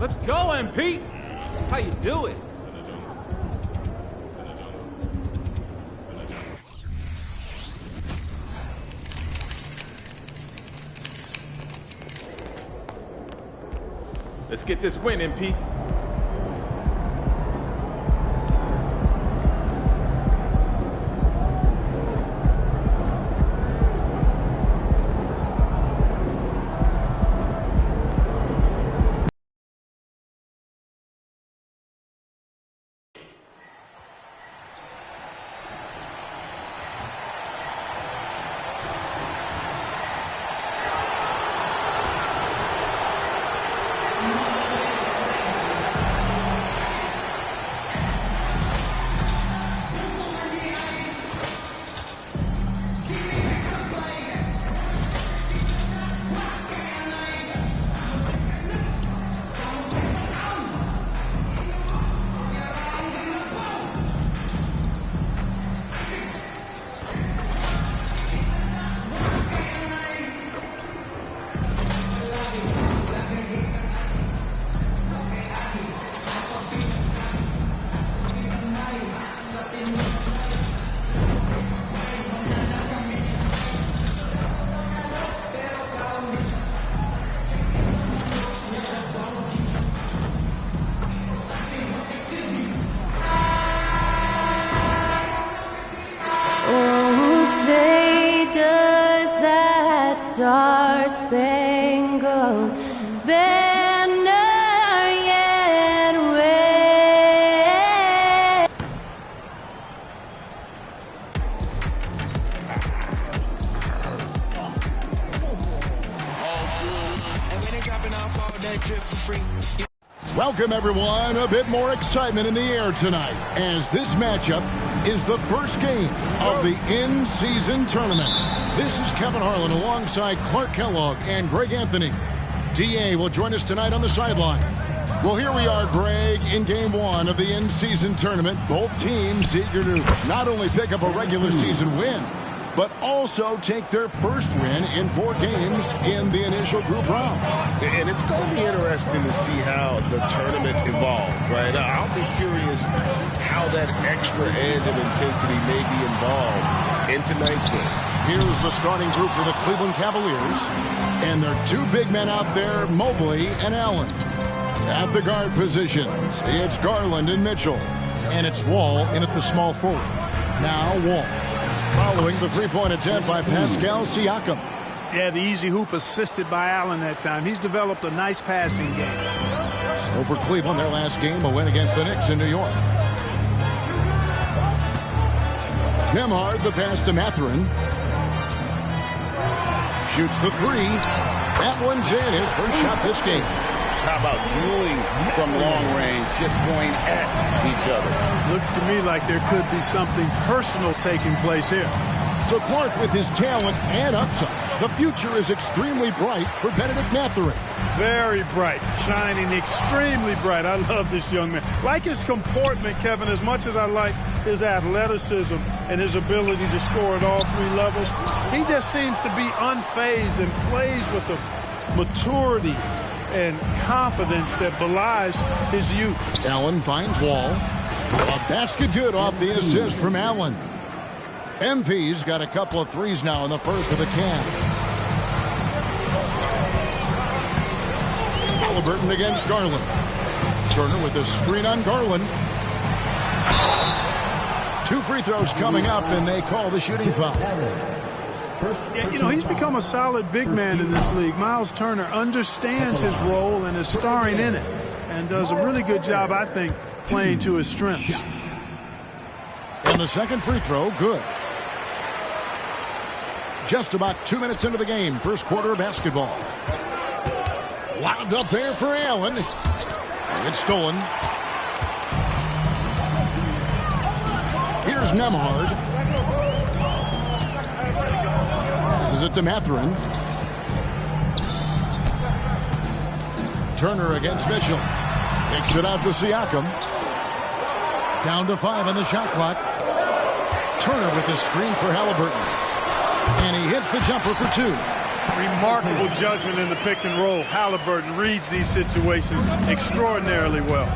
Let's go, MP! That's how you do it. Let's get this win, MP. Star-Spangled Banner yet wave. Welcome, everyone. A bit more excitement in the air tonight as this matchup is the first game of the in-season tournament. This is Kevin Harlan alongside Clark Kellogg and Greg Anthony. DA will join us tonight on the sideline. Well, here we are, Greg, in game one of the in-season tournament. Both teams eager to not only pick up a regular season win, but also take their first win in 4 games in the initial group round. And it's going to be interesting to see how the tournament evolves, right? I'll be curious how that extra edge of intensity may be involved in tonight's game. Here's the starting group for the Cleveland Cavaliers. And their 2 big men out there, Mobley and Allen. At the guard positions, it's Garland and Mitchell. And it's Wall in at the small forward. Now Wall. Following the three-point attempt by Pascal Siakam. Yeah, the easy hoop assisted by Allen that time. He's developed a nice passing game. So for Cleveland, their last game, a win against the Knicks in New York. Nembhard, the pass to Mathurin. Shoots the 3. That one's in, his first shot this game. How about dueling from long range, just going at each other? Looks to me like there could be something personal taking place here. So Clark, with his talent and upside, the future is extremely bright for Benedict Mathurin. Very bright, shining extremely bright. I love this young man. Like his comportment, Kevin, as much as I like his athleticism and his ability to score at all 3 levels, he just seems to be unfazed and plays with a maturity and confidence that belies his youth. Allen finds Wall. A basket good off the assist from Allen. MP's got a couple of threes now in the first of the Cavs. Halliburton against Garland. Turner with a screen on Garland. 2 free throws coming up, and they call the shooting foul. Yeah, you know, he's become a solid big man in this league. Miles Turner understands his role and is starring in it and does a really good job, I think, playing to his strengths. And the second free throw, good. Just about 2 minutes into the game, first quarter of basketball. Wound up there for Allen. It's stolen. Here's Nembhard. Passes it to Mathurin. Turner against Mitchell. Takes it out to Siakam. Down to 5 on the shot clock. Turner with the screen for Halliburton. And he hits the jumper for 2. Remarkable judgment in the pick and roll. Halliburton reads these situations extraordinarily well.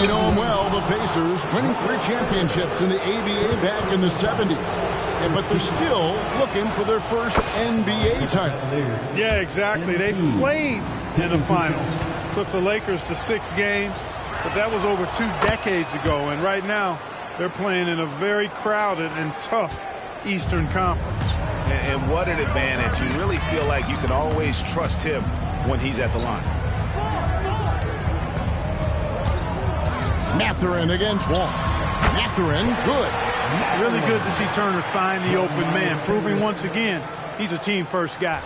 You know him well, the Pacers winning 3 championships in the ABA back in the 70s. But they're still looking for their first NBA title. Yeah, exactly. They've played in the finals. Took the Lakers to 6 games, but that was over 2 decades ago. And right now, they're playing in a very crowded and tough Eastern Conference. And what an advantage. You really feel like you can always trust him when he's at the line. Mathurin against Wall. Mathurin, good. Really good to see Turner find the open man, proving once again he's a team-first guy.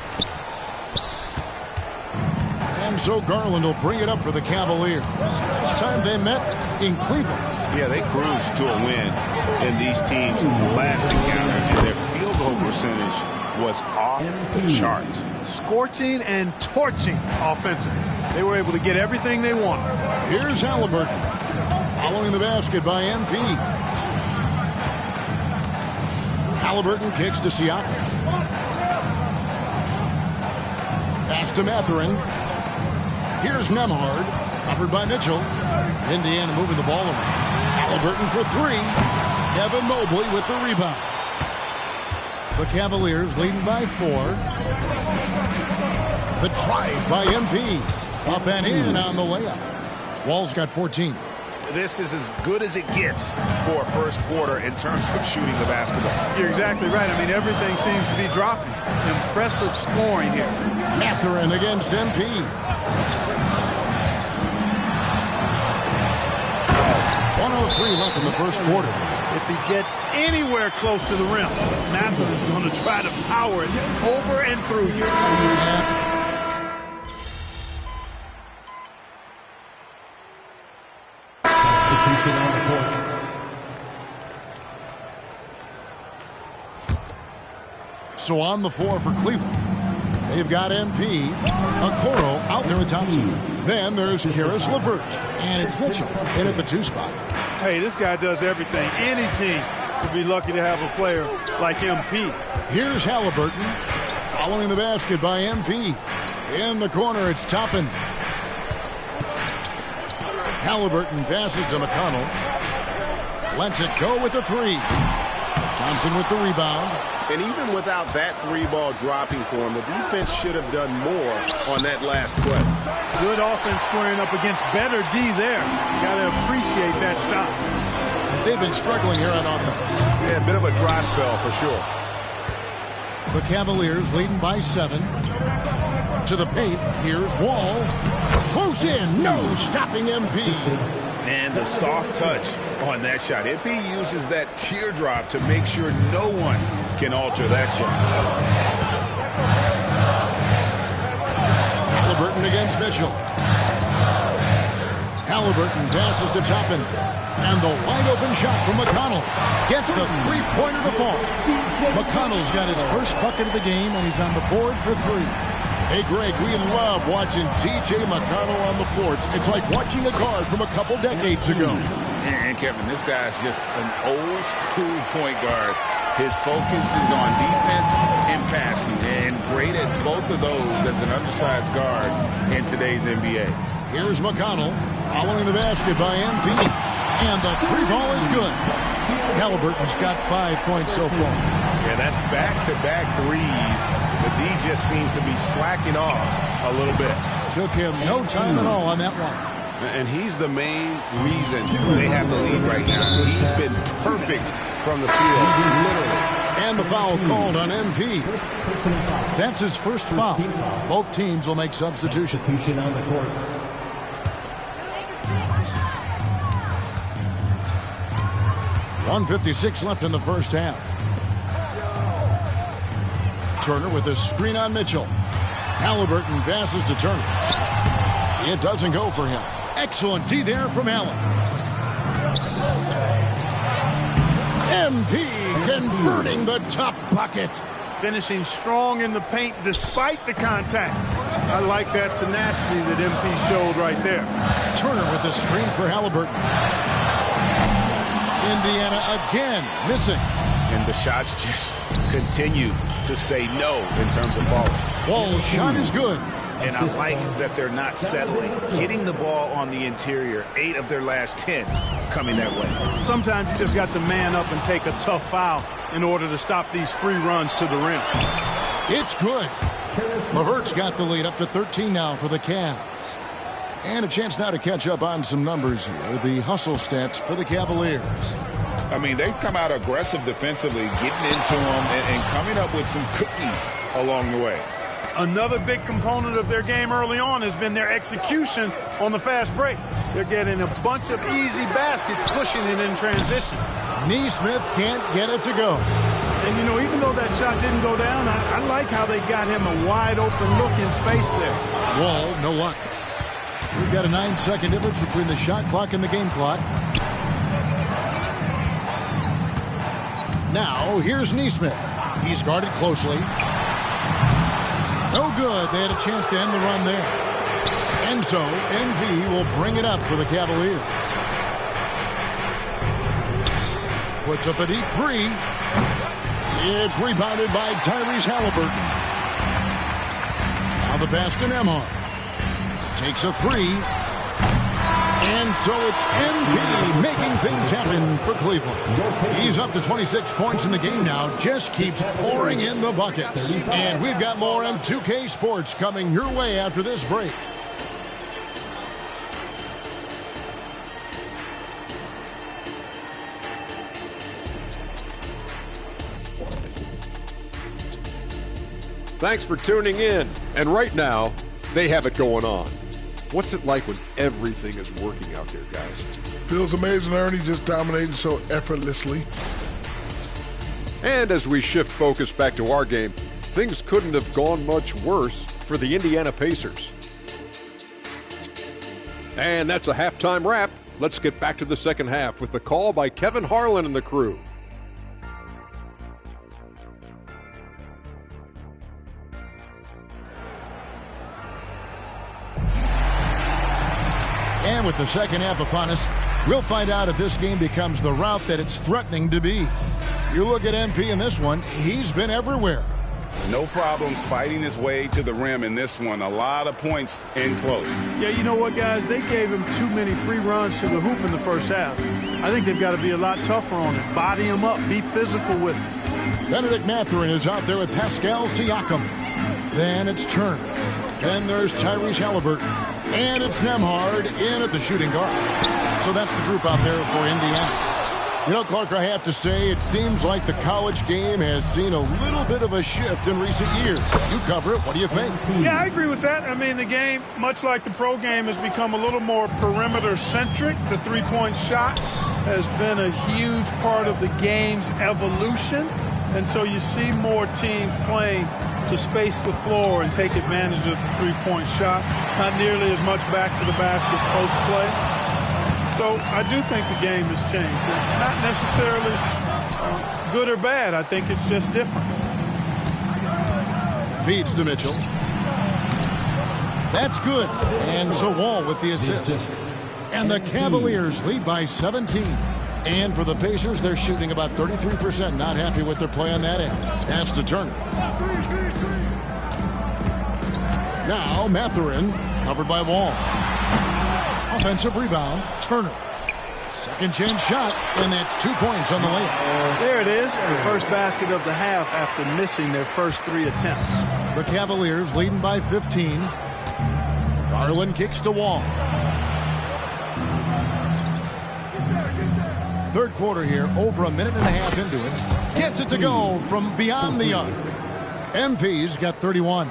And so Garland will bring it up for the Cavaliers. Last time they met in Cleveland. Yeah, they cruised to a win in these teams' last encounter, and their field goal percentage was off the charts. Scorching and torching offensively. They were able to get everything they wanted. Here's Halliburton. Following the basket by MP. Halliburton kicks to Siakam. Pass to Mathurin. Here's Nembhard. Covered by Mitchell. Indiana moving the ball around. Halliburton for 3. Evan Mobley with the rebound. The Cavaliers leading by 4. The drive by MP. Up and in on the layup. Wall's got 14. This is as good as it gets for a first quarter in terms of shooting the basketball. You're exactly right. I mean, everything seems to be dropping. Impressive scoring here. Mathurin against MP. .103 left in the first quarter. If he gets anywhere close to the rim, Mathurin's going to try to power it over and through you. So on the floor for Cleveland, they've got MP, Okoro out there with Thompson. Then there's Karis LeVert, and it's Mitchell in at the 2 spot. Hey, this guy does everything. Any team would be lucky to have a player like MP. Here's Halliburton, following the basket by MP. In the corner, it's Toppin. Halliburton passes to McConnell. Lets it go with the 3. Thompson with the rebound. And even without that 3-ball dropping for him, the defense should have done more on that last play. Good offense squaring up against better D there. Got to appreciate that stop. They've been struggling here on offense. Yeah, a bit of a dry spell for sure. The Cavaliers leading by 7. To the paint, here's Wall. Close in, no stopping MP. And the soft touch on that shot. MP uses that teardrop to make sure no one can alter that shot. Halliburton against Mitchell. Halliburton passes to Toppin. And the wide open shot from McConnell. Gets the 3-pointer to fall. McConnell's got his first bucket of the game, and he's on the board for 3. Hey, Greg, we love watching T.J. McConnell on the floor. It's like watching a guard from a couple decades ago. And Kevin, this guy's just an old school point guard. His focus is on defense and passing, and great at both of those as an undersized guard in today's NBA. Here's McConnell following the basket by MP, and the 3-ball is good. Halliburton's got 5 points so far. Yeah, that's back-to-back threes. The D just seems to be slacking off a little bit. Took him no time at all on that one. And he's the main reason they have the lead right now. He's been perfect from the field, literally. And the foul called on MP. That's his first foul. Both teams will make substitutions. 1:56 left in the first half. Turner with a screen on Mitchell. Halliburton passes to Turner. It doesn't go for him. Excellent D there from Allen. MP converting the tough bucket. Finishing strong in the paint despite the contact. I like that tenacity that MP showed right there. Turner with a screen for Halliburton. Indiana again missing. and the shots just continue to say no in terms of falling. Wall's shot is good. And I like that they're not settling. Hitting the ball on the interior, 8 of their last 10 coming that way. Sometimes you just got to man up and take a tough foul in order to stop these free runs to the rim. It's good. LeVert's got the lead up to 13 now for the Cavs. And a chance now to catch up on some numbers here. The hustle stats for the Cavaliers. I mean, they've come out aggressive defensively, getting into them and coming up with some cookies along the way. Another big component of their game early on has been their execution on the fast break. They're getting a bunch of easy baskets, pushing it in transition. Neesmith can't get it to go. And, you know, even though that shot didn't go down, I like how they got him a wide-open look in space there. Wall, no luck. We've got a 9-second difference between the shot clock and the game clock. Now, here's Neesmith. He's guarded closely. No good. They had a chance to end the run there. And so, MV will bring it up for the Cavaliers. Puts up a deep three. It's rebounded by Tyrese Halliburton. Now the pass to Nembhard. Takes a three. And so it's MV making things happen for Cleveland. He's up to 26 points in the game now. Just keeps pouring in the buckets. And we've got more on 2K Sports coming your way after this break. Thanks for tuning in. And right now, they have it going on. What's it like when everything is working out there, guys? Feels amazing, Ernie, just dominating so effortlessly. And as we shift focus back to our game, things couldn't have gone much worse for the Indiana Pacers. And that's a halftime wrap. Let's get back to the second half with the call by Kevin Harlan and the crew. And with the second half upon us, we'll find out if this game becomes the route that it's threatening to be. You look at MP in this one, he's been everywhere. No problems fighting his way to the rim in this one. A lot of points in close. Yeah, you know what, guys? They gave him too many free runs to the hoop in the first half. I think they've got to be a lot tougher on it. Body him up. Be physical with him. Benedict Mathurin is out there with Pascal Siakam. Then it's Turner. Then there's Tyrese Halliburton. And it's Nembhard in at the shooting guard. So that's the group out there for Indiana. You know, Clark, I have to say, it seems like the college game has seen a little bit of a shift in recent years. You cover it. What do you think? Yeah, I agree with that. I mean, the game, much like the pro game, has become a little more perimeter-centric. The three-point shot has been a huge part of the game's evolution. And so you see more teams playing to space the floor and take advantage of the three-point shot. Not nearly as much back to the basket post play. So I do think the game has changed. Not necessarily good or bad. I think it's just different. Feeds to Mitchell. That's good. And so Wall with the assist. And the Cavaliers lead by 17. And for the Pacers, they're shooting about 33%. Not happy with their play on that end. That's to Turner. Now Mathurin covered by Wall. Offensive rebound, Turner. Second chance shot, and that's 2 points on the layup. There it is, the first basket of the half after missing their first 3 attempts. The Cavaliers leading by 15. Garland kicks to Wall. Third quarter here, over a minute and a half into it. Gets it to go from beyond the arc. MP's got 31.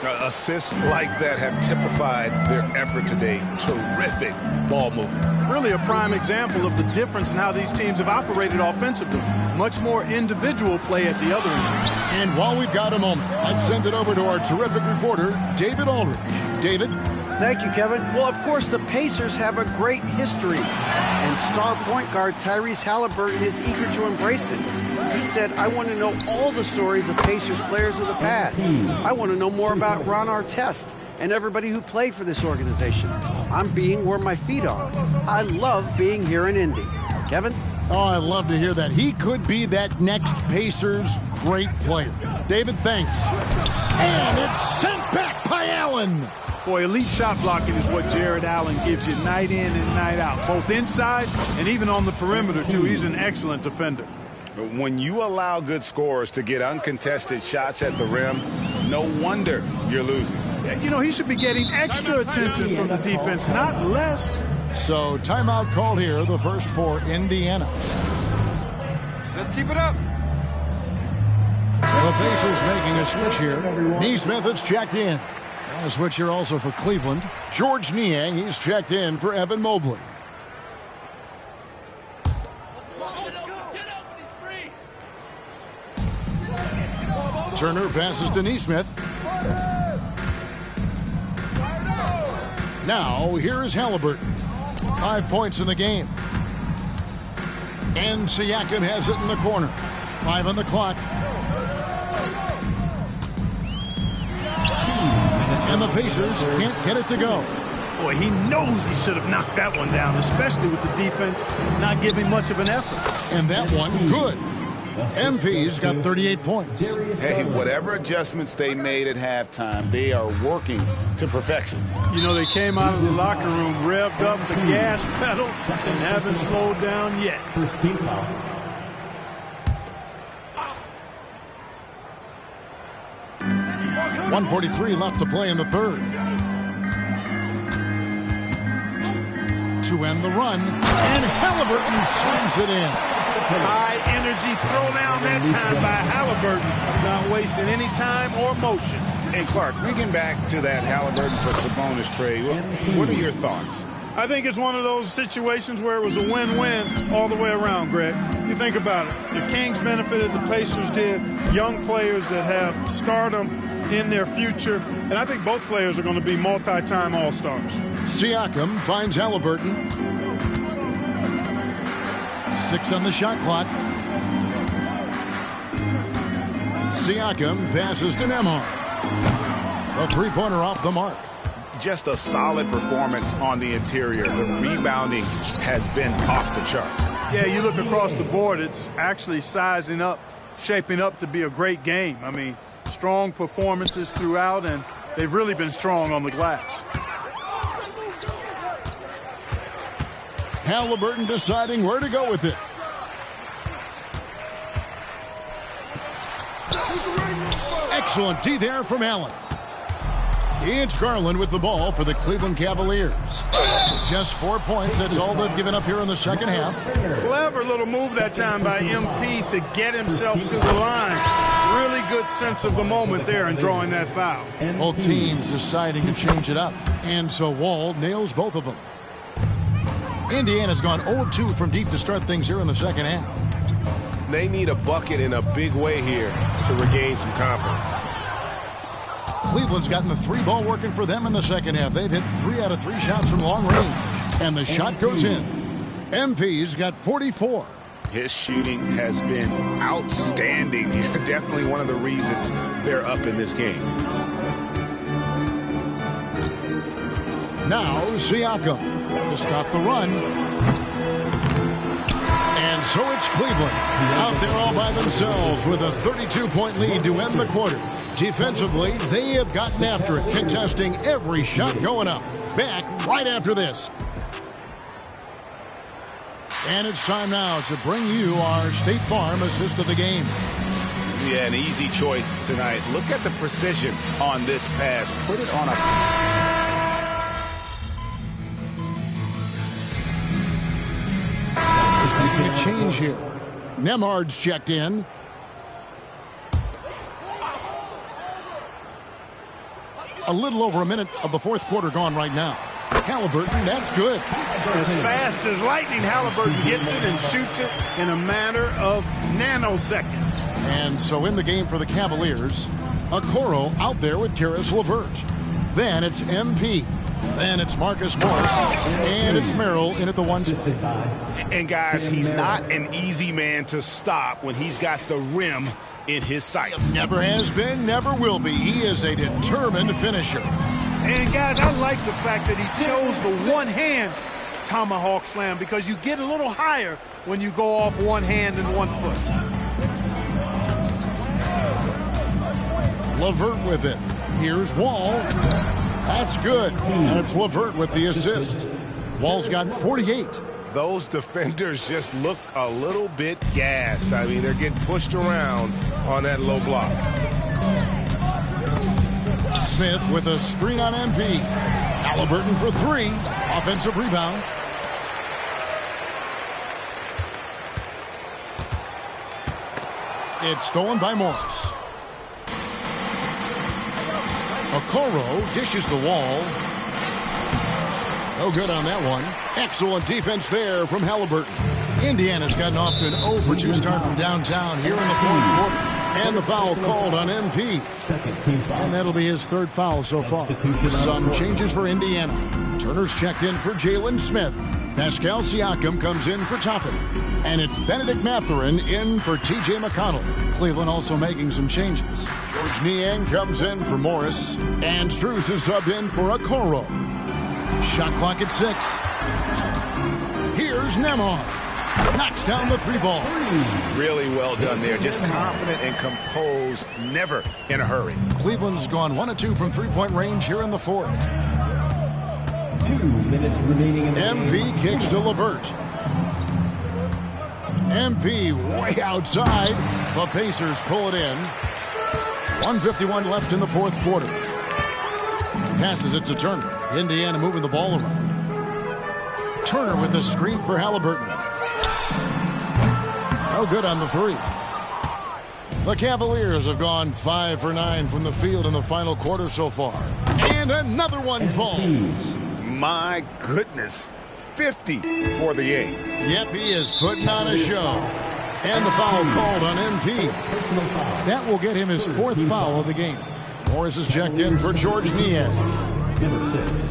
Assists like that have typified their effort today. Terrific ball movement. Really a prime example of the difference in how these teams have operated offensively. Much more individual play at the other end. And while we've got a moment, let's send it over to our terrific reporter, David Aldridge. David? Thank you, Kevin. Well, of course, the Pacers have a great history, and star point guard Tyrese Halliburton is eager to embrace it. He said, I want to know all the stories of Pacers players of the past. I want to know more about Ron Artest and everybody who played for this organization. I'm being where my feet are. I love being here in Indy. Kevin? Oh, I love to hear that. He could be that next Pacers great player. David, thanks. And it's sent back by Allen. Boy, elite shot blocking is what Jared Allen gives you night in and night out, both inside and even on the perimeter, too. He's an excellent defender. When you allow good scorers to get uncontested shots at the rim, no wonder you're losing. You know, he should be getting extra attention from the defense, not less. So timeout called here, the first for Indiana. Let's keep it up. The Pacers making a switch here. Neesmith is checked in. And a switch here also for Cleveland. George Niang, he's checked in for Evan Mobley. Turner passes to Neesmith. Now, here is Halliburton. 5 points in the game. And Siakam has it in the corner. 5 on the clock. And the Pacers can't get it to go. Boy, he knows he should have knocked that one down, especially with the defense not giving much of an effort. And that one, good. MP's got 38 points. Hey, whatever adjustments they made at halftime, they are working to perfection. You know, they came out of the locker room, revved up the gas pedal, and haven't slowed down yet. First team foul. .143 left to play in the third. To end the run, and Halliburton slams it in. High energy throw down that time by Halliburton, not wasting any time or motion. And Clark, thinking back to that Halliburton for Sabonis trade, what are your thoughts? I think it's one of those situations where it was a win-win all the way around, Greg. You think about it. The Kings benefited, the Pacers did. Young players that have stardom in their future. And I think both players are going to be multi-time All-Stars. Siakam finds Halliburton. 6 on the shot clock. Siakam passes to Nembhard. A three-pointer off the mark. Just a solid performance on the interior. The rebounding has been off the charts. Yeah, you look across the board, it's actually sizing up, shaping up to be a great game. I mean, strong performances throughout, and they've really been strong on the glass. Halliburton deciding where to go with it. Excellent D there from Allen. It's Garland with the ball for the Cleveland Cavaliers. Just 4 points. That's all they've given up here in the second half. Clever little move that time by MP to get himself to the line. Really good sense of the moment there in drawing that foul. Both teams deciding to change it up. And so Wall nails both of them. Indiana's gone 0 of 2 from deep to start things here in the second half. They need a bucket in a big way here to regain some confidence. Cleveland's gotten the three ball working for them in the second half. They've hit 3 out of 3 shots from long range. And the shot goes in. MP's got 44. His shooting has been outstanding. Definitely one of the reasons they're up in this game. Now Siakam to stop the run. And so it's Cleveland out there all by themselves with a 32-point lead to end the quarter. Defensively, they have gotten after it, contesting every shot going up. Back right after this. And it's time now to bring you our State Farm assist of the game. Yeah, an easy choice tonight. Look at the precision on this pass. Put it on a... Making a change here. Nembhard's checked in. A little over a minute of the fourth quarter gone right now. Halliburton, that's good. As fast as lightning, Halliburton gets it and shoots it in a matter of nanoseconds. And so in the game for the Cavaliers, Okoro out there with Karis LeVert. Then it's MP. Then it's Marcus Morris. And it's Merrill in at the 1 spot. And guys, he's not an easy man to stop when he's got the rim in his sights. Never has been, never will be. He is a determined finisher. And guys, I like the fact that he chose the one hand tomahawk slam because you get a little higher when you go off one hand and one foot. LeVert with it. Here's Wall. That's good. And it's LeVert with the assist. Wall's got 48. Those defenders just look a little bit gassed. I mean, they're getting pushed around on that low block. Smith with a screen on MP. Halliburton for three. Offensive rebound. It's stolen by Morris. Okoro dishes the Wall. No good on that one. Excellent defense there from Halliburton. Indiana's gotten off to an 0 for 2 start from downtown here in the fourth quarter. And the foul called on MP. And that'll be his third foul so far. Some changes for Indiana. Turner's checked in for Jalen Smith. Pascal Siakam comes in for Toppin. And it's Benedict Mathurin in for T.J. McConnell. Cleveland also making some changes. George Niang comes in for Morris. And Strus is subbed in for Okoro. Shot clock at 6. Here's Nembhard. Knocks down the 3 ball. Really well done there. Just confident and composed. Never in a hurry. Cleveland's gone 1 of 2 from 3-point range here in the fourth. 2 minutes remaining in the MP game. kicks to LeVert. MP way outside. The Pacers pull it in. 1:51 left in the fourth quarter. Passes it to Turner. Indiana moving the ball around. Turner with the screen for Halliburton. No good on the 3. The Cavaliers have gone 5 for 9 from the field in the final quarter so far. And another one falls. My goodness. 50 for the 8. Yep, he is putting on a show. And the foul called on MP. That will get him his 4th foul of the game. Morris is checked in for George Niang. Number 6.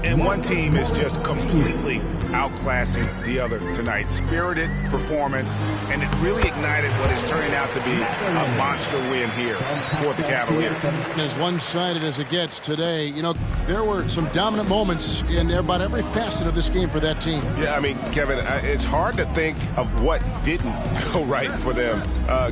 And one team is just completely outclassing the other tonight. Spirited performance, and it really ignited what is turning out to be a monster win here for the Cavaliers. As one-sided as it gets today, you know, there were some dominant moments in about every facet of this game for that team. Yeah, I mean, Kevin, it's hard to think of what didn't go right for them.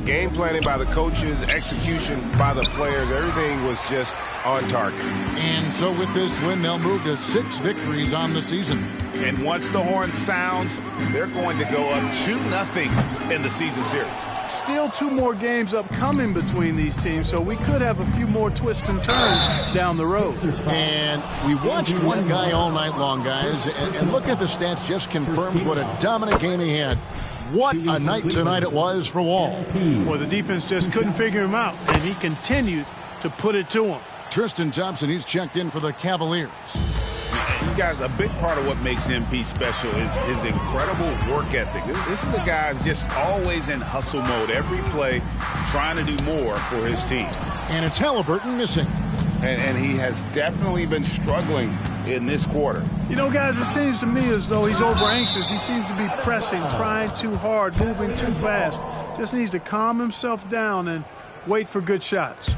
Game planning by the coaches, execution by the players, everything was just on target. And so with this win, they'll move to 6 victories on the season. And once the horn sounds, they're going to go up 2-0 in the season series. Still 2 more games upcoming between these teams, so we could have a few more twists and turns down the road. And we watched one guy all night long, guys, and look at the stats, just confirms what a dominant game he had. What a night tonight it was for Wall. Well, the defense just couldn't figure him out, and he continued to put it to him. Tristan Thompson, he's checked in for the Cavaliers. You guys, a big part of what makes MP special is his incredible work ethic. This is a guy who's just always in hustle mode. Every play trying to do more for his team. And it's Halliburton missing. And he has definitely been struggling in this quarter. You know, guys, it seems to me as though he's over anxious. He seems to be pressing, trying too hard, moving too fast. Just needs to calm himself down and wait for good shots.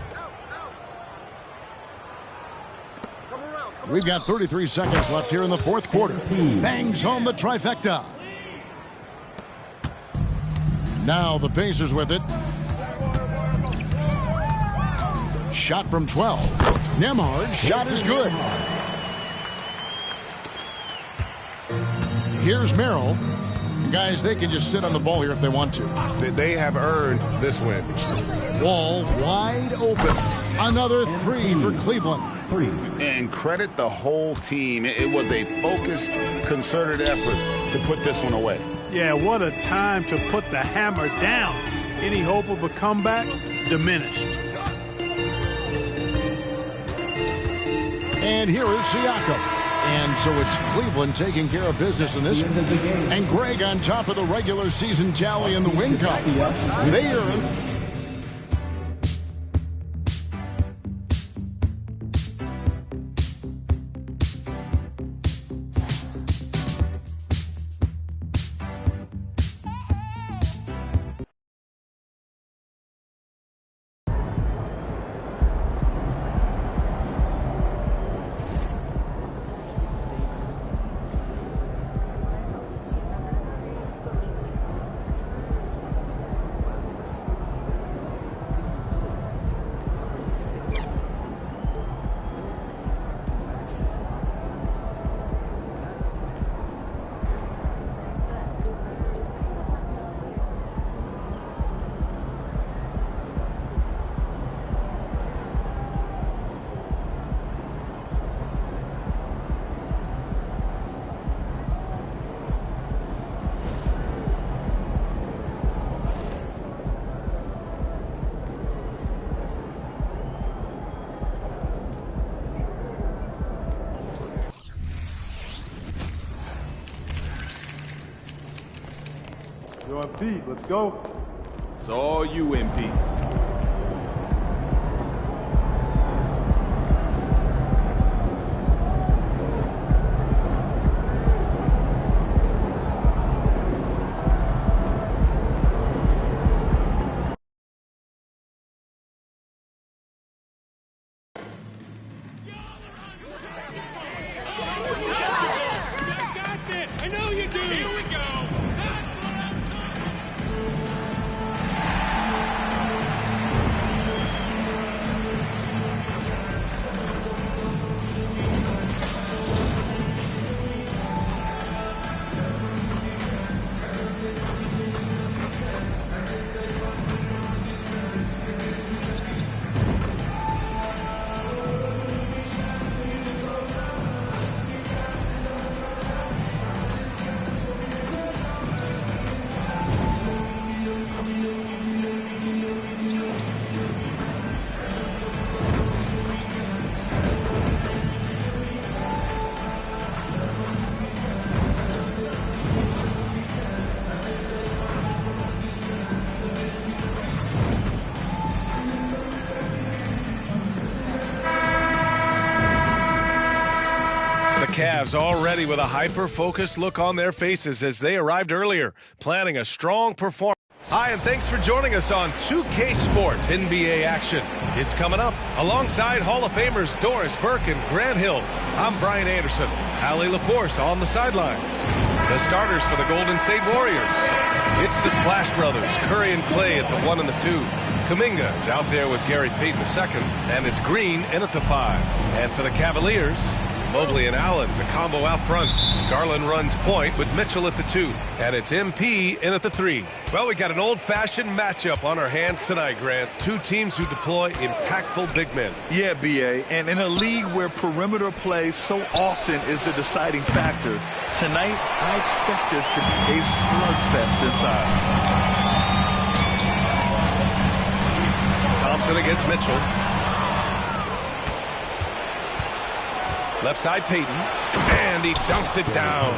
We've got 33 seconds left here in the fourth quarter. Bangs home the trifecta. Now the Pacers with it. Shot from 12. Nembhard's shot is good. Here's Merrill. Guys, they can just sit on the ball here if they want to. They have earned this win. Wall wide open. Another 3 for Cleveland. And credit the whole team. It was a focused, concerted effort to put this one away. Yeah, what a time to put the hammer down. Any hope of a comeback diminished. And here is Siakam. And so it's Cleveland taking care of business in this one. And Greg on top of the regular season tally in the win column. They earn Yo, MP, let's go. It's all you, MP. I know you do. Here we go. Cavs already with a hyper-focused look on their faces as they arrived earlier, planning a strong performance. Hi, and thanks for joining us on 2K Sports NBA action. It's coming up alongside Hall of Famers Doris Burke and Grant Hill. I'm Brian Anderson. Allie LaForce on the sidelines. The starters for the Golden State Warriors. It's the Splash Brothers, Curry and Clay at the 1 and the 2. Kuminga is out there with Gary Payton II, and it's Green in at the 5. And for the Cavaliers, Mobley and Allen, the combo out front. Garland runs point with Mitchell at the 2. And it's MP in at the 3. Well, we got an old-fashioned matchup on our hands tonight, Grant. Two teams who deploy impactful big men. Yeah, B.A., and in a league where perimeter play so often is the deciding factor, tonight I expect this to be a slugfest inside. Thompson against Mitchell. Left side Payton, and he dunks it down.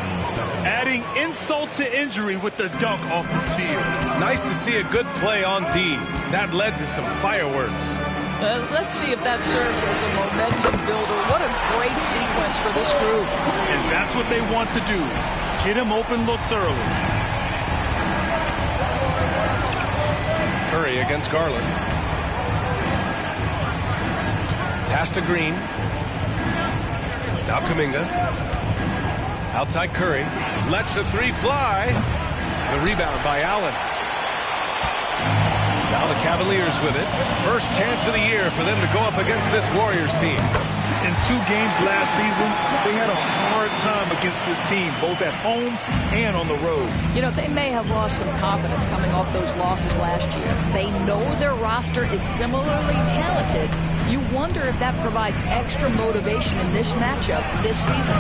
Adding insult to injury with the dunk off the steal. Nice to see a good play on D. That led to some fireworks. Let's see if that serves as a momentum builder. What a great sequence for this group. And that's what they want to do. Get him open looks early. Curry against Garland. Pass to Green. Now Kuminga. Outside Curry. Lets the 3 fly. The rebound by Allen. Now the Cavaliers with it. First chance of the year for them to go up against this Warriors team. In 2 games last season, they had a hard time against this team, both at home and on the road. You know, they may have lost some confidence coming off those losses last year. They know their roster is similarly talented. You wonder if that provides extra motivation in this matchup this season.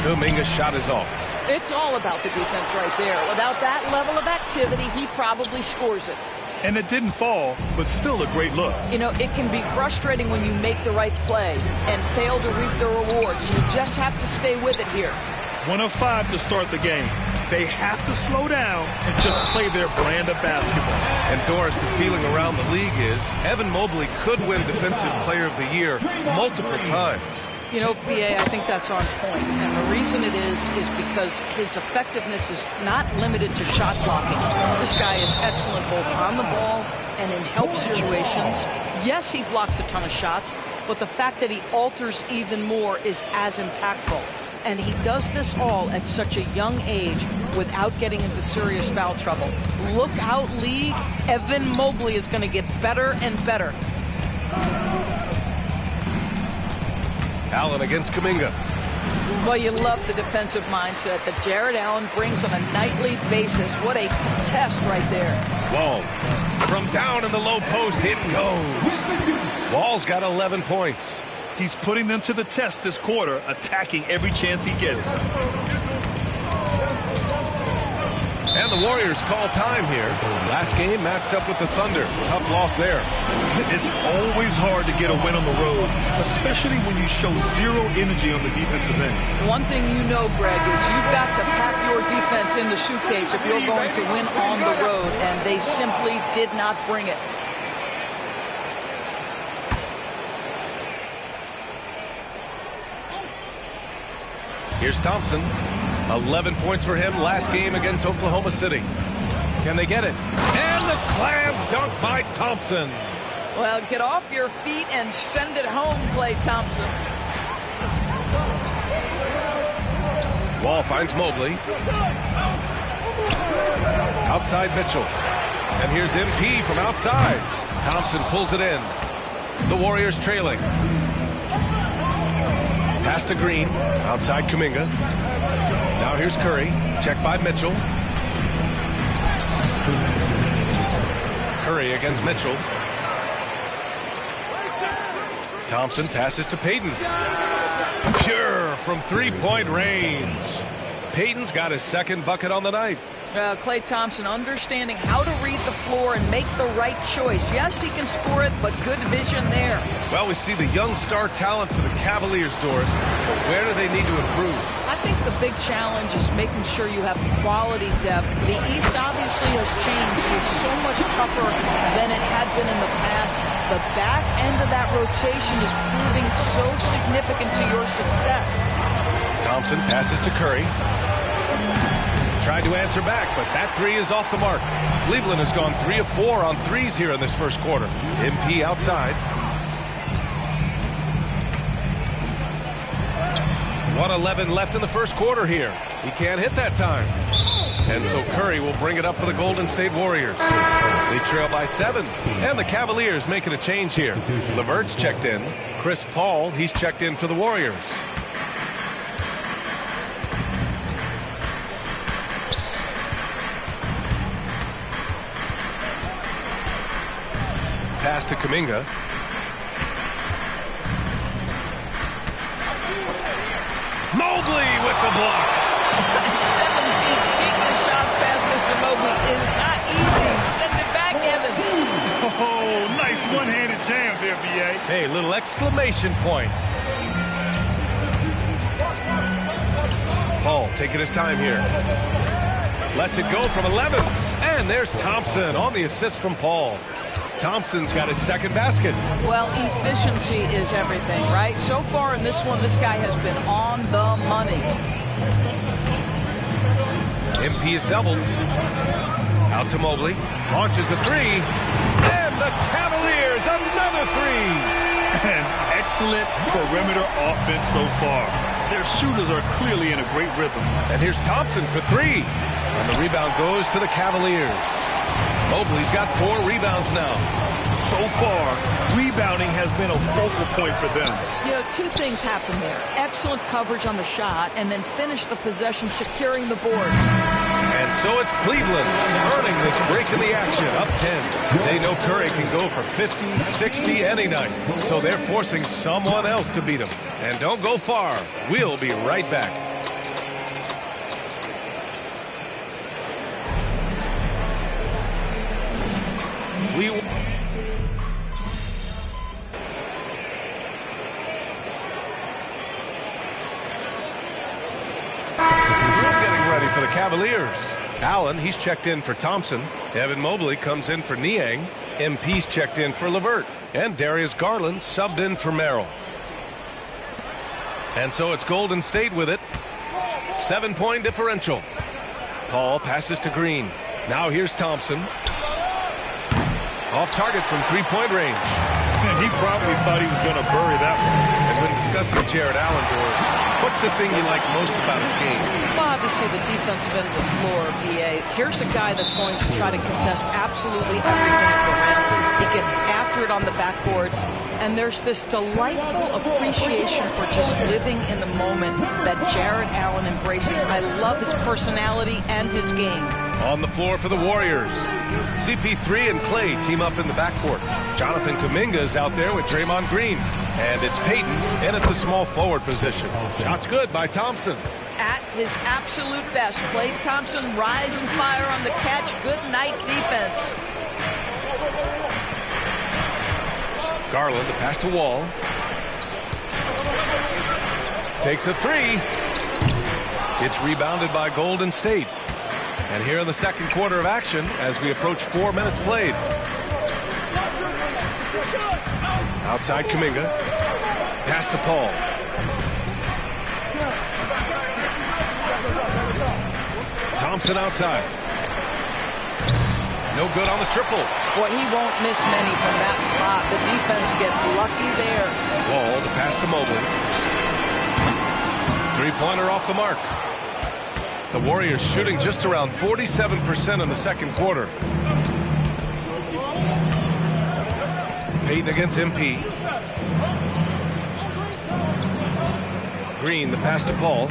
Kuminga's shot is off. It's all about the defense right there. Without that level of activity, he probably scores it. And it didn't fall, but still a great look. You know, it can be frustrating when you make the right play and fail to reap the rewards. You just have to stay with it here. 1 of 5 to start the game. They have to slow down and just play their brand of basketball. And Doris, the feeling around the league is Evan Mobley could win Defensive Player of the Year multiple times. You know, B.A., I think that's on point. And the reason it is because his effectiveness is not limited to shot blocking. This guy is excellent both on the ball and in help situations. Yes, he blocks a ton of shots, but the fact that he alters even more is as impactful. And he does this all at such a young age without getting into serious foul trouble. Look out, league. Evan Mobley is going to get better and better. Allen against Kuminga. Well, you love the defensive mindset that Jared Allen brings on a nightly basis. What a test right there. Wall. From down in the low post, it goes. Wall's got 11 points. He's putting them to the test this quarter, attacking every chance he gets. And the Warriors call time here. Last game matched up with the Thunder. Tough loss there. It's always hard to get a win on the road, especially when you show zero energy on the defensive end. One thing you know, Greg, is you've got to pack your defense in the suitcase if you're going to win on the road, and they simply did not bring it. Here's Thompson. 11 points for him last game against Oklahoma City. Can they get it? And the slam dunk by Thompson. Well, get off your feet and send it home, Klay Thompson. Wall finds Mobley. Outside Mitchell. And here's MP from outside. Thompson pulls it in. The Warriors trailing. Pass to Green. Outside Kuminga. Now here's Curry. Check by Mitchell. Curry against Mitchell. Thompson passes to Payton. Pure from three-point range. Payton's got his second bucket on the night. Klay Thompson understanding how to read the floor and make the right choice. Yes, he can score it, but good vision there. Well, we see the young star talent for the Cavaliers, Doris. But where do they need to improve? I think the big challenge is making sure you have quality depth. The East obviously has changed. It's so much tougher than it had been in the past. The back end of that rotation is proving so significant to your success. Thompson passes to Curry. Tried to answer back, but that three is off the mark. Cleveland has gone 3 of 4 on threes here in this first quarter. MP outside. 1:11 left in the first quarter here. He can't hit that time. And so Curry will bring it up for the Golden State Warriors. They trail by 7. And the Cavaliers making a change here. LeVert's checked in. Chris Paul, he's checked in for the Warriors. Pass to Kuminga. Mobley with the block. 7 feet sneaking shots past Mr. Mobley is not easy. Send it back, Evan. Oh, nice one-handed jam there, B.A. Hey, little exclamation point. Paul taking his time here. Lets it go from 11. And there's Thompson on the assist from Paul. Thompson's got his second basket. Well, efficiency is everything, right? So far in this one, this guy has been on the money. MP is doubled. Out to Mobley. Launches a three. And the Cavaliers, another three. An excellent perimeter offense so far. Their shooters are clearly in a great rhythm. And here's Thompson for 3. And the rebound goes to the Cavaliers. Mobley's got 4 rebounds now. So far, rebounding has been a focal point for them. You know, 2 things happen there. Excellent coverage on the shot, and then finish the possession securing the boards. And so it's Cleveland earning this break in the action, up 10. They know Curry can go for 50, 60 any night. So they're forcing someone else to beat him. And don't go far. We'll be right back. Getting ready for the Cavaliers. Allen, he's checked in for Thompson. Evan Mobley comes in for Niang. MP's checked in for LeVert. And Darius Garland subbed in for Merrill. And so it's Golden State with it. 7-point differential. Paul passes to Green. Now here's Thompson. Off target from 3-point range. And he probably thought he was going to bury that one. And when discussing Jared Allen, Doris, what's the thing you like most about his game? Well, obviously the defensive end of the floor, B.A. Here's a guy that's going to try to contest absolutely everything at the rim. He gets after it on the backboards, and there's this delightful appreciation for just living in the moment that Jared Allen embraces. I love his personality and his game. On the floor for the Warriors, CP3 and Klay team up in the backcourt. Jonathan Kuminga is out there with Draymond Green. And it's Payton in at the small forward position. Shot's good by Thompson. at his absolute best. Klay Thompson, rise and fire on the catch. Good night defense. Garland, the pass to Wall. Takes a three. It's rebounded by Golden State. And here in the second quarter of action, as we approach 4 minutes played. Outside Kuminga. Pass to Paul. Thompson outside. No good on the triple. Boy, he won't miss many from that spot. The defense gets lucky there. Wall, the pass to Mobley. Three-pointer off the mark. The Warriors shooting just around 47% in the second quarter. Payton against MP. Green, the pass to Paul.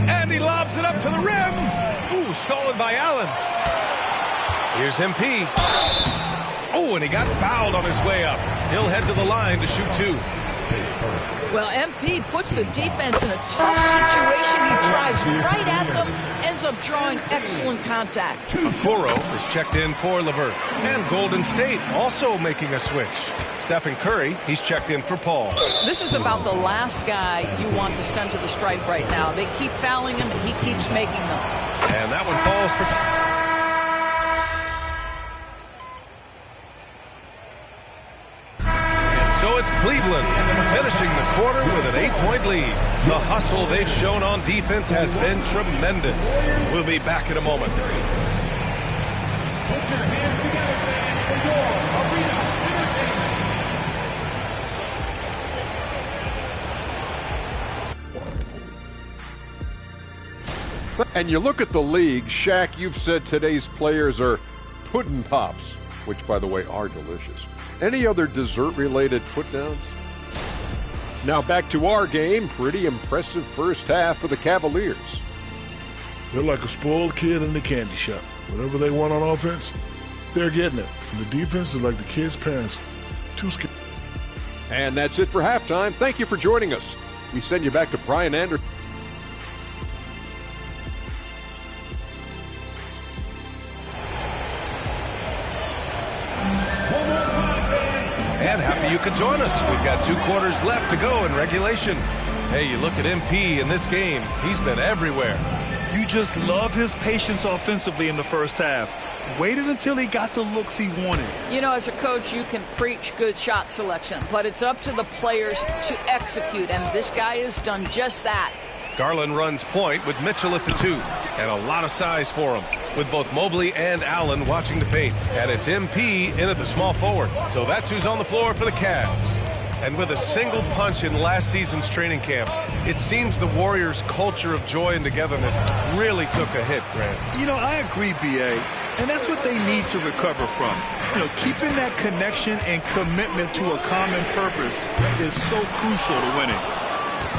And he lobs it up to the rim. Ooh, stolen by Allen. Here's MP. Oh, and he got fouled on his way up. He'll head to the line to shoot two. Well, MP puts the defense in a tough situation. He drives right at them, ends up drawing excellent contact. Okoro is checked in for LeVert. And Golden State also making a switch. Stephen Curry, he's checked in for Paul. This is about the last guy you want to send to the stripe right now. They keep fouling him, he keeps making them. And that one falls for... So it's Cleveland finishing the quarter with an 8-point lead. The hustle they've shown on defense has been tremendous. We'll be back in a moment. And you look at the league, Shaq, you've said today's players are pudding pops, which, by the way, are delicious. Any other dessert-related put-downs? Now back to our game. Pretty impressive first half for the Cavaliers. They're like a spoiled kid in the candy shop. Whatever they want on offense, they're getting it. And the defense is like the kids' parents. Too scared. And that's it for halftime. Thank you for joining us. We send you back to Brian Anderson. And happy you could join us. We've got 2 quarters left to go in regulation. Hey, you look at MP in this game. He's been everywhere. You just love his patience offensively in the first half. Waited until he got the looks he wanted. You know, as a coach, you can preach good shot selection, but it's up to the players to execute, and this guy has done just that. Garland runs point with Mitchell at the 2, and a lot of size for him, with both Mobley and Allen watching the paint. And it's MP in at the small forward. So that's who's on the floor for the Cavs. And with a single punch in last season's training camp, it seems the Warriors' culture of joy and togetherness really took a hit, Grant. You know, I agree, B.A., and that's what they need to recover from. You know, keeping that connection and commitment to a common purpose is so crucial to winning.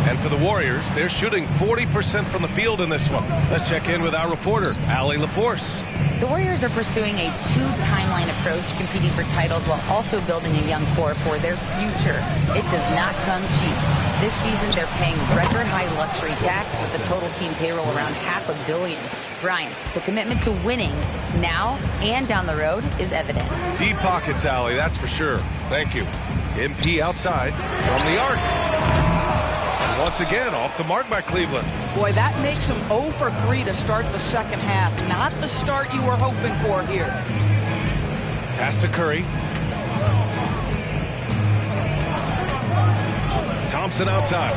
And for the Warriors, they're shooting 40% from the field in this one. Let's check in with our reporter, Allie LaForce. The Warriors are pursuing a 2-timeline approach, competing for titles while also building a young core for their future. It does not come cheap. This season, they're paying record-high luxury tax with the total team payroll around $500 million. Brian, the commitment to winning now and down the road is evident. Deep pockets, Allie, that's for sure. Thank you. MP outside from the arc. And once again, off the mark by Cleveland. Boy, that makes them 0 for 3 to start the second half. Not the start you were hoping for here. Pass to Curry. Thompson outside.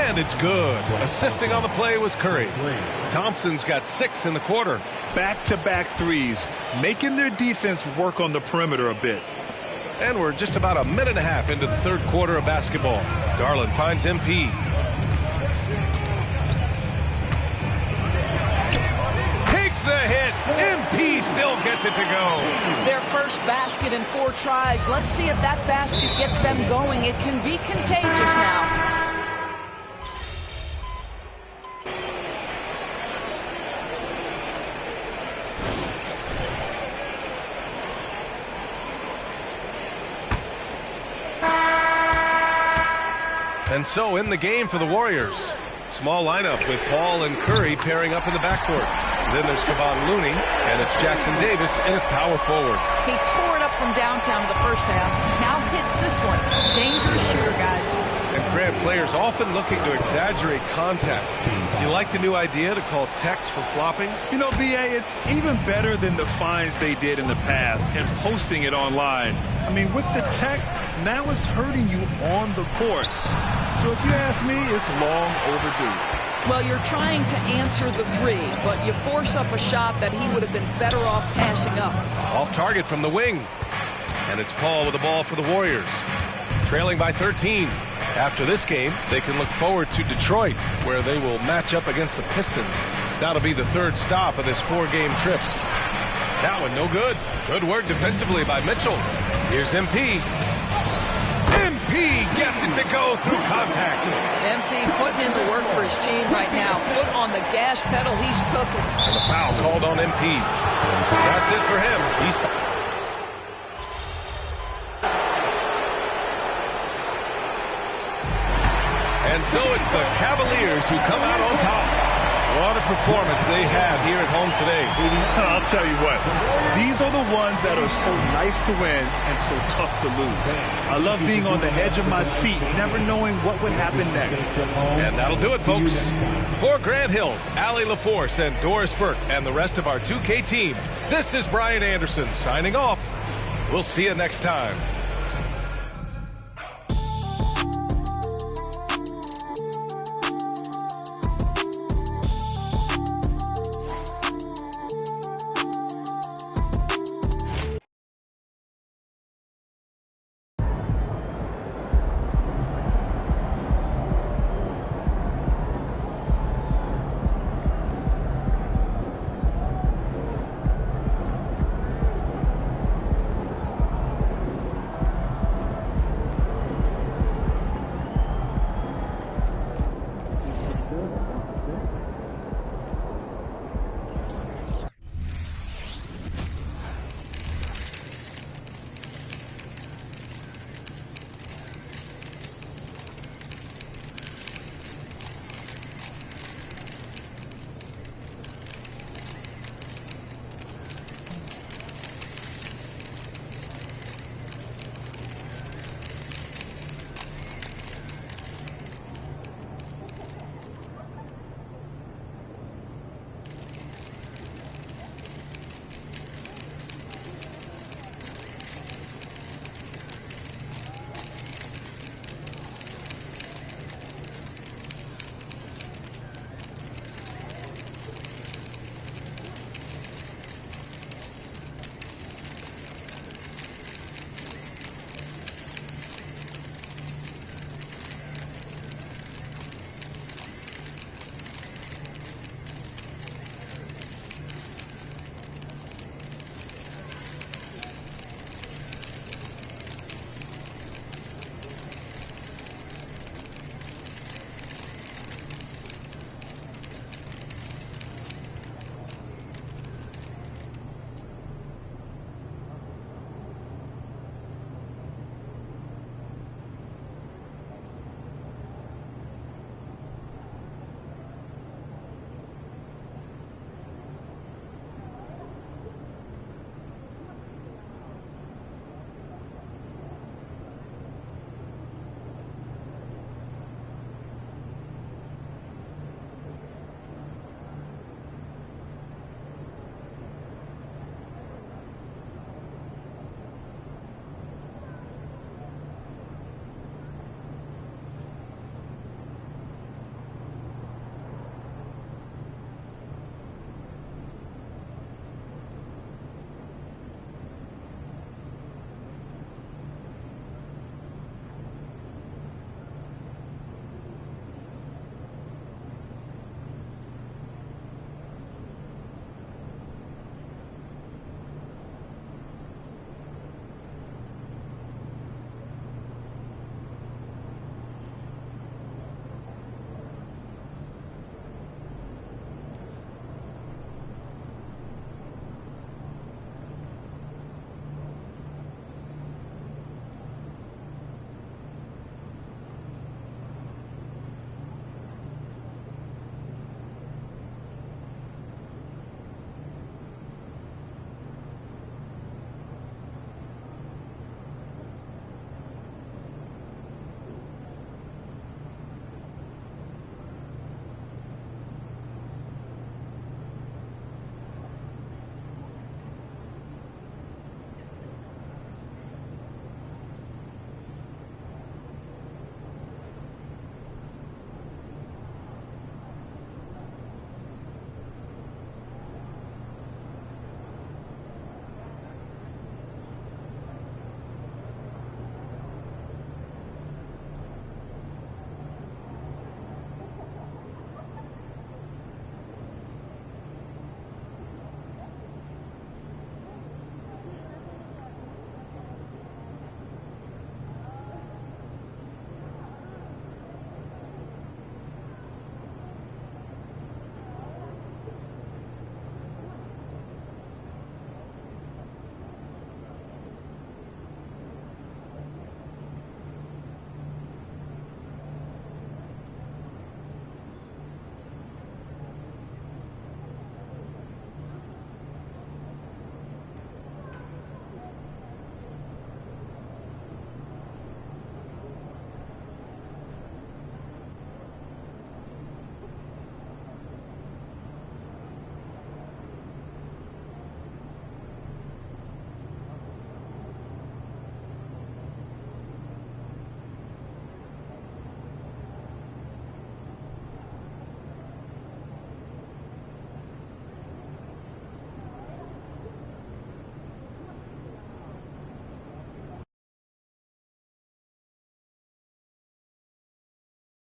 And it's good. Assisting on the play was Curry. Thompson's got 6 in the quarter. Back-to-back threes, making their defense work on the perimeter a bit. And we're just about a minute and a half into the third quarter of basketball. Garland finds MP. Takes the hit. MP still gets it to go. Their first basket in 4 tries. Let's see if that basket gets them going. It can be contagious now. And so in the game for the Warriors. Small lineup with Paul and Curry pairing up in the backcourt. Then there's Kevon Looney, and it's Jackson Davis in at power forward. He tore it up from downtown in the first half. Now hits this one. Dangerous shooter, guys. And Grant, players often looking to exaggerate contact. You like the new idea to call techs for flopping? You know, B.A., it's even better than the fines they did in the past and posting it online. I mean, with the tech, now it's hurting you on the court. So if you ask me, it's long overdue. Well, you're trying to answer the three, but you force up a shot that he would have been better off passing up. Off target from the wing. And it's Paul with the ball for the Warriors. Trailing by 13. After this game, they can look forward to Detroit, where they will match up against the Pistons. That'll be the third stop of this 4-game trip. That one no good. Good work defensively by Mitchell. Here's MP. MP gets it to go through contact. MP putting in the work for his team right now. Foot on the gas pedal, he's cooking. And a foul called on MP. That's it for him. And so it's the Cavaliers who come out on top. What a performance they have here at home today. I'll tell you what, these are the ones that are so nice to win and so tough to lose. I love being on the edge of my seat, never knowing what would happen next. And that'll do it, folks. For Grant Hill, Allie LaForce, and Doris Burke, and the rest of our 2K team, this is Brian Anderson signing off. We'll see you next time.